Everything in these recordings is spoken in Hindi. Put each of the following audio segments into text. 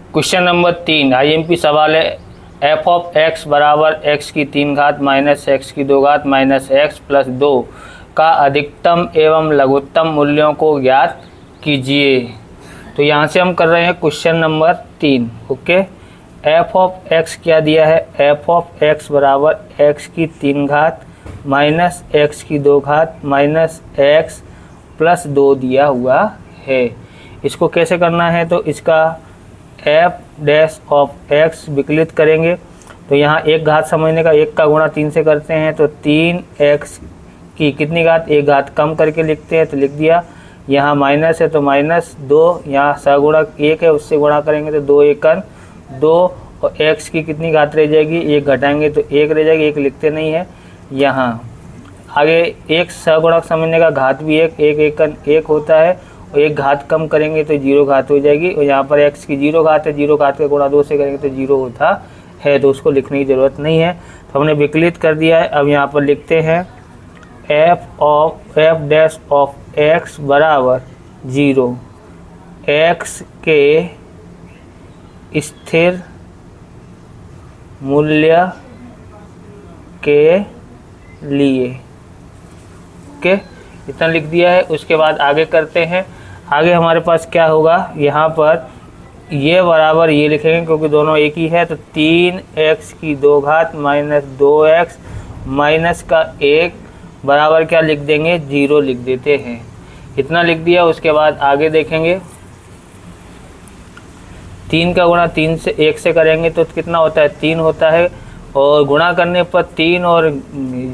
क्वेश्चन नंबर 3 आईएमपी सवाल है। एफ ऑफ एक्स बराबर एक्स की 3 घात माइनस एक्स की 2 घात माइनस एक्स प्लस 2 का अधिकतम एवं लघुत्तम मूल्यों को ज्ञात कीजिए। तो यहाँ से हम कर रहे हैं question number 3। Okay, F of x क्या दिया है? एफ ऑफ एक्स बराबर एक्स की 3 घात माइनस एक्स की 2 घात माइनस एक्स प्लस 2 दिया हुआ है। इसको कैसे करना है? तो इसका एफ डैश ऑफ एक्स विकलित करेंगे। तो यहाँ एक घात समझने का, एक का गुणा 3 से करते हैं तो 3x की कितनी घात? एक घात कम करके लिखते हैं तो लिख दिया। यहाँ माइनस है तो माइनस 2, यहाँ सगुणक 1 है उससे गुणा करेंगे तो 2 एकन 2 और x की कितनी घात रह जाएगी? 1 घटाएंगे तो 1 रह जाएगी, 1 लिखते नहीं है। यहाँ आगे एक सगुणक समझने का, घात भी 1 एकन 1 होता है और एक घात कम करेंगे तो 0 घात हो जाएगी। और यहाँ पर x की 0 घात है, 0 घात का गुणा 2 से करेंगे तो 0 होता है, तो उसको लिखने की ज़रूरत नहीं है। तो हमने विकलित कर दिया है। अब यहाँ पर लिखते हैं एफ डैश ऑफ एक्स बराबर 0 x के स्थिर मूल्य के लिए। ओके, इतना लिख दिया है। उसके बाद आगे करते हैं। आगे हमारे पास क्या होगा? यहाँ पर ये बराबर ये लिखेंगे क्योंकि दोनों एक ही है। तो 3x की 2 घात माइनस 2x माइनस का 1 बराबर क्या लिख देंगे? 0 लिख देते हैं। इतना लिख दिया। उसके बाद आगे देखेंगे, 3 का गुणा 3 से 1 से करेंगे तो कितना होता है? 3 होता है। और गुणा करने पर 3 और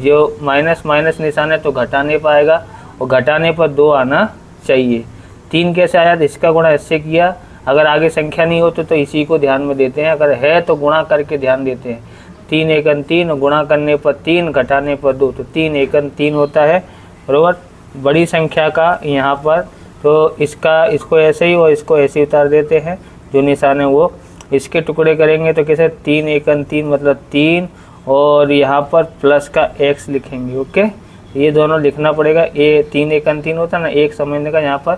जो माइनस माइनस निशान है तो घटा नहीं पाएगा और घटाने पर 2 आना चाहिए। 3 कैसे आया? तो इसका गुणा इससे किया। अगर आगे संख्या नहीं हो तो इसी को ध्यान में देते हैं, अगर है तो गुणा करके ध्यान देते हैं। 3 एकन 3 और गुणा करने पर 3 घटाने पर 2 तो 3 एकन 3 होता है, बराबर। बड़ी संख्या का यहाँ पर तो इसको ऐसे ही और इसको ऐसे ही उतार देते हैं, जो निशान है वो इसके टुकड़े करेंगे तो कैसे? 3 एकन 3 मतलब 3 और यहाँ पर प्लस का x लिखेंगे। ओके, ये दोनों लिखना पड़ेगा। ये 3 एकन 3 होता है ना, एक समझने का यहाँ पर,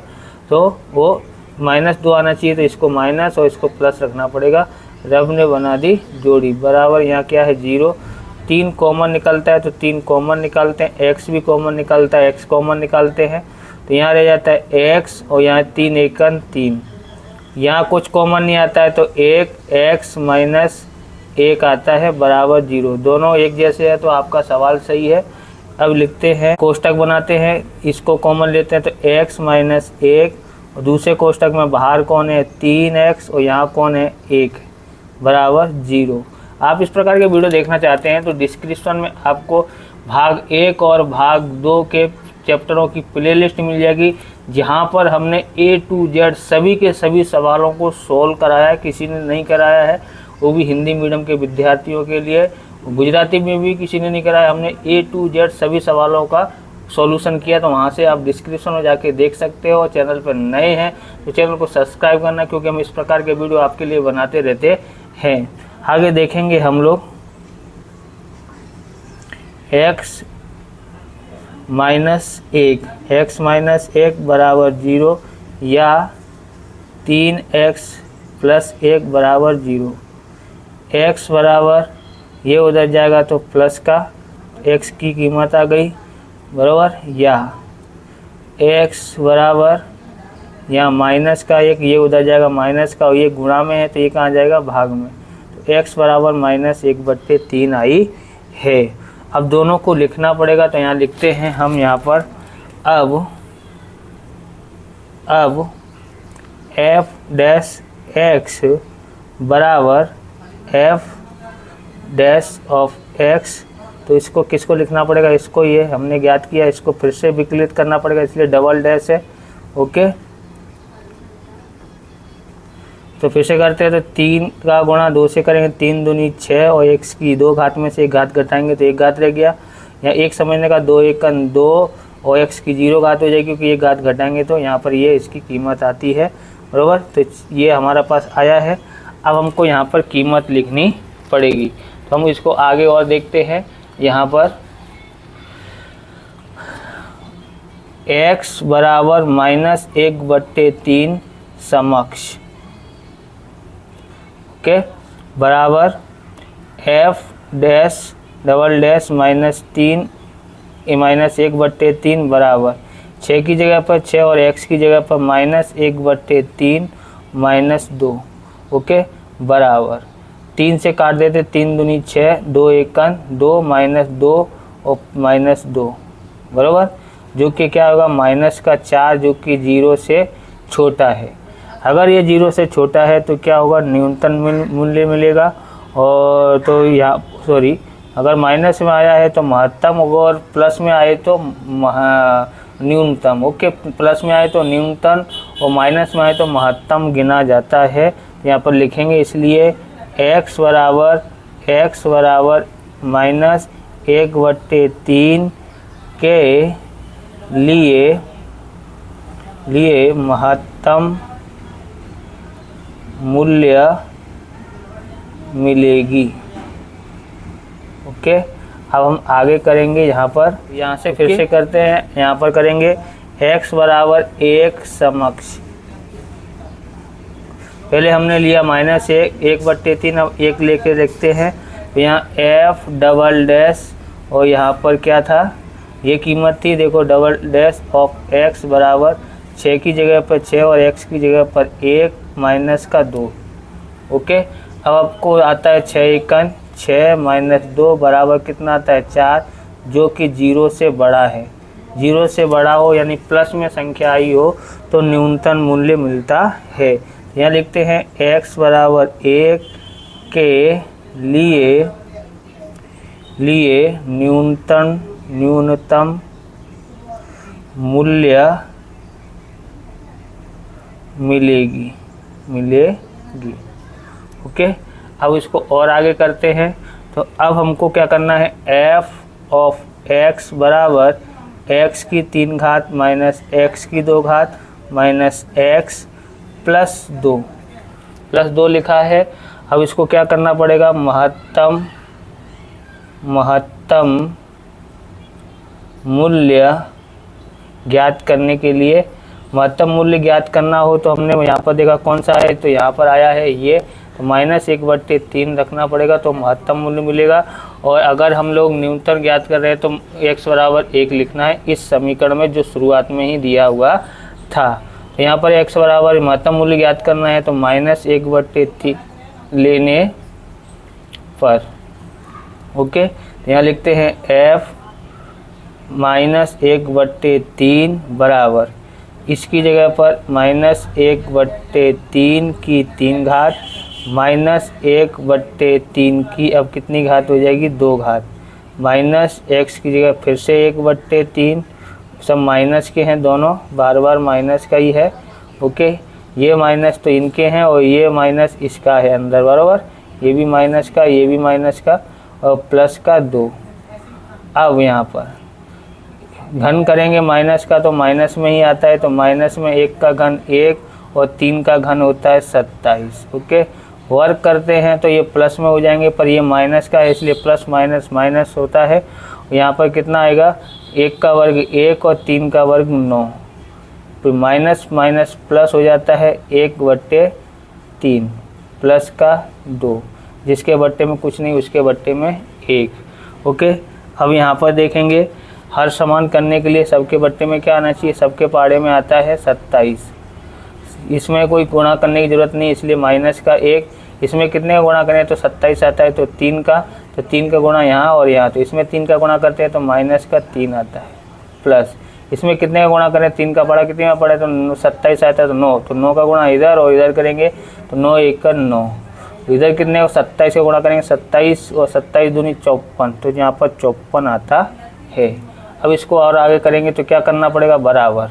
तो वो माइनस 2 आना चाहिए तो इसको माइनस और इसको प्लस रखना पड़ेगा। रब ने बना दी जोड़ी बराबर। यहाँ क्या है? 0। 3 कॉमन निकलता है तो 3 कॉमन निकालते हैं, x भी कॉमन निकलता है, x कॉमन निकालते हैं तो यहाँ रह जाता है x और यहाँ 3 एकन 3। यहाँ कुछ कॉमन नहीं आता है तो 1x माइनस 1 आता है बराबर 0। दोनों एक जैसे है तो आपका सवाल सही है। अब लिखते हैं, कोष्टक बनाते हैं, इसको कॉमन लेते हैं तो x माइनस 1 और दूसरे कोष्टक में बाहर कौन है? 3x और यहाँ कौन है? 1 बराबर 0। आप इस प्रकार के वीडियो देखना चाहते हैं तो डिस्क्रिप्शन में आपको भाग 1 और भाग 2 के चैप्टरों की प्लेलिस्ट मिल जाएगी, जहाँ पर हमने A to Z सभी के सभी सवालों को सोल्व कराया है। किसी ने नहीं कराया है, वो भी हिंदी मीडियम के विद्यार्थियों के लिए। गुजराती में भी किसी ने नहीं कराया, हमने A to Z सभी सवालों का सॉल्यूशन किया। तो वहाँ से आप डिस्क्रिप्शन में जाके देख सकते हो। चैनल पर नए हैं तो चैनल को सब्सक्राइब करना, क्योंकि हम इस प्रकार के वीडियो आपके लिए बनाते रहते हैं। आगे देखेंगे हम लोग x माइनस 1 बराबर 0 या 3x प्लस 1 बराबर 0। x बराबर ये उधर जाएगा तो प्लस का x की कीमत आ गई, बराबर। या x बराबर यहाँ माइनस का 1, ये उधर जाएगा माइनस का, और ये गुणा में है तो ये कहाँ जाएगा? भाग में। तो x बराबर माइनस 1/3 आई है। अब दोनों को लिखना पड़ेगा तो यहाँ लिखते हैं हम यहाँ पर। अब f डैश x बराबर f डैश ऑफ x, तो इसको किसको लिखना पड़ेगा? इसको, ये हमने ज्ञात किया, इसको फिर से विकलित करना पड़ेगा, इसलिए डबल डैश है। ओके, तो फिर से करते हैं तो 3 का गुणा 2 से करेंगे, 3 दूनी 6 और x की 2 घात में से 1 घात घटाएंगे तो 1 घात रह गया। यहाँ 1 समझने का, 2 एकन 2 और x की 0 घात हो जाएगी, क्योंकि 1 घात घटाएंगे तो यहाँ पर ये इसकी कीमत आती है, बराबर। तो ये हमारा पास आया है। अब हमको यहाँ पर कीमत लिखनी पड़ेगी, तो हम इसको आगे और देखते हैं। यहाँ पर x बराबर -1/3 समक्ष ओके, बराबर F dash double dash minus 3 minus 1/3 बराबर 6 की जगह पर 6 और x की जगह पर माइनस 1/3 माइनस 2। ओके, बराबर 3 से काट देते, 3 दूनी 6, 2 एकन 2 माइनस 2 और माइनस 2 बराबर, जो कि क्या होगा माइनस का 4, जो कि 0 से छोटा है। अगर ये 0 से छोटा है तो क्या होगा, न्यूनतम मूल्य मिलेगा। और तो यहाँ सॉरी, अगर माइनस में आया है तो महत्तम होगा और प्लस में आए तो न्यूनतम। ओके, प्लस में आए तो न्यूनतम और माइनस में आए तो महत्तम गिना जाता है। यहाँ पर लिखेंगे, इसलिए x बराबर माइनस 1/3 के लिए महत्तम मूल्य मिलेगी। ओके, अब हम आगे करेंगे, यहाँ से फिर से करते हैं। यहाँ पर करेंगे x बराबर 1 समक्ष, पहले हमने लिया माइनस 1/3, अब 1 लेके देखते हैं। तो यहाँ एफ डबल डैश और यहाँ पर क्या था, ये कीमत थी, देखो डबल डैश ऑफ x बराबर 6 की जगह पर 6 और x की जगह पर 1 माइनस का 2। ओके, अब आपको आता है 6 एकन 6 माइनस 2 बराबर कितना आता है 4, जो कि 0 से बड़ा है। 0 से बड़ा हो यानी प्लस में संख्या आई हो तो न्यूनतम मूल्य मिलता है। यहाँ लिखते हैं x बराबर 1 के लिए न्यूनतम मूल्य मिलेगी। ओके, अब इसको और आगे करते हैं। तो अब हमको क्या करना है, f ऑफ x बराबर x की 3 घात माइनस x की 2 घात माइनस x प्लस 2 लिखा है। अब इसको क्या करना पड़ेगा, महत्तम मूल्य ज्ञात करने के लिए, महत्तम मूल्य ज्ञात करना हो तो हमने यहाँ पर देखा कौन सा है, तो यहाँ पर आया है ये, तो माइनस 1/3 रखना पड़ेगा तो महत्तम मूल्य मिलेगा। और अगर हम लोग न्यूनतम ज्ञात कर रहे हैं तो x बराबर 1 लिखना है इस समीकरण में जो शुरुआत में ही दिया हुआ था। तो यहाँ पर x बराबर महत्तम मूल्य ज्ञात करना है तो माइनस 1/3 लेने पर। ओके, तो यहाँ लिखते हैं f माइनस 1/3 बराबर, इसकी जगह पर माइनस 1/3 की 3 घात माइनस 1/3 की अब कितनी घात हो जाएगी 2 घात माइनस x की जगह फिर से 1/3, सब माइनस के हैं दोनों, बार बार माइनस का ही है। ओके, ये माइनस तो इनके हैं और ये माइनस इसका है अंदर बराबर, ये भी माइनस का, ये भी माइनस का और प्लस का 2। अब यहाँ पर घन करेंगे माइनस का तो माइनस में ही आता है, तो माइनस में 1 का घन 1 और 3 का घन होता है 27। ओके, वर्ग करते हैं तो ये प्लस में हो जाएंगे, पर ये माइनस का है इसलिए प्लस माइनस माइनस होता है। यहाँ पर कितना आएगा, 1 का वर्ग 1 और 3 का वर्ग 9, तो माइनस माइनस प्लस हो जाता है 1/3 प्लस का 2, जिसके बट्टे में कुछ नहीं उसके बट्टे में 1। ओके, अब यहाँ पर देखेंगे हर समान करने के लिए सबके बट्टे में क्या आना चाहिए, सबके पाड़े में आता है 27। इसमें कोई गुणा करने की ज़रूरत नहीं इसलिए माइनस का 1, इसमें कितने का गुणा करें तो 27 आता है, तो 3 का गुणा यहाँ और यहाँ, तो इसमें 3 का गुणा करते हैं तो माइनस का 3 आता है, प्लस इसमें कितने का गुणा करें, 3 का पाड़ा कितने में पड़े तो 27 आता है, तो 9, तो 9 का गुणा इधर और इधर करेंगे तो 9 1 का 9, इधर कितने को 27 का गुणा करेंगे 27 और 27 दूनी 54, तो यहाँ पर 54 आता है। अब इसको और आगे करेंगे तो क्या करना पड़ेगा, बराबर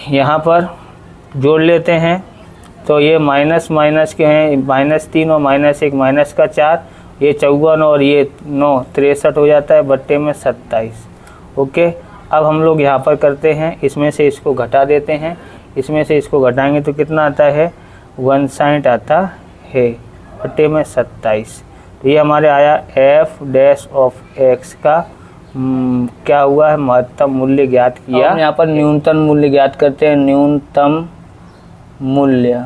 यहाँ पर जोड़ लेते हैं। तो ये माइनस माइनस के हैं, -3 और -1 माइनस का 4, ये 54 और ये 9 63 हो जाता है, बट्टे में 27। ओके, अब हम लोग यहाँ पर करते हैं, इसमें से इसको घटा देते हैं, इसमें से इसको घटाएंगे तो कितना आता है 59 आता है, बट्टे में 27। तो ये हमारे आया f डैश ऑफ x का क्या हुआ है, महत्तम मूल्य ज्ञात किया। यहाँ पर न्यूनतम मूल्य ज्ञात करते हैं, न्यूनतम मूल्य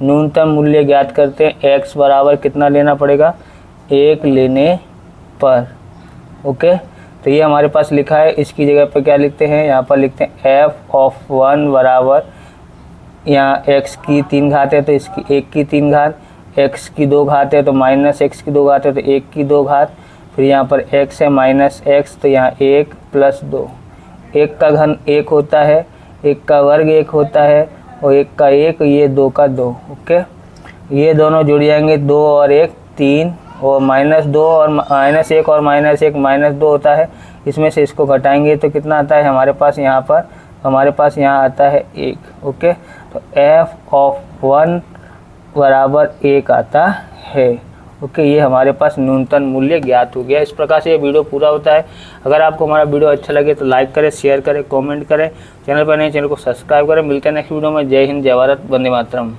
न्यूनतम मूल्य ज्ञात करते हैं। x बराबर कितना लेना पड़ेगा, 1 लेने पर। ओके, तो ये हमारे पास लिखा है। इसकी जगह पर क्या लिखते हैं, यहाँ पर लिखते हैं f(1) बराबर, यहाँ x की 3 घात है तो इसकी 1 की 3 घात, x की 2 घात है तो माइनस x की 2 घात है तो 1 की 2 घात, फिर यहाँ पर x है माइनस x तो यहाँ 1 प्लस 2। 1 का घन 1 होता है, 1 का वर्ग 1 होता है और 1 का 1, ये 2 का 2। ओके, ये दोनों जुड़ जाएंगे, 2 और 1 3 और -2 और -1 और -1 -2 होता है। इसमें से इसको घटाएंगे तो कितना आता है हमारे पास, यहाँ पर हमारे पास यहाँ आता है 1। ओके, तो f(1) बराबर 1 आता है। ओके, ये हमारे पास न्यूनतम मूल्य ज्ञात हो गया। इस प्रकार से ये वीडियो पूरा होता है। अगर आपको हमारा वीडियो अच्छा लगे तो लाइक करें, शेयर करें, कमेंट करें। चैनल पर नए चैनल को सब्सक्राइब करें। मिलते हैं नेक्स्ट वीडियो में। जय हिंद, जय भारत, वंदे मातरम।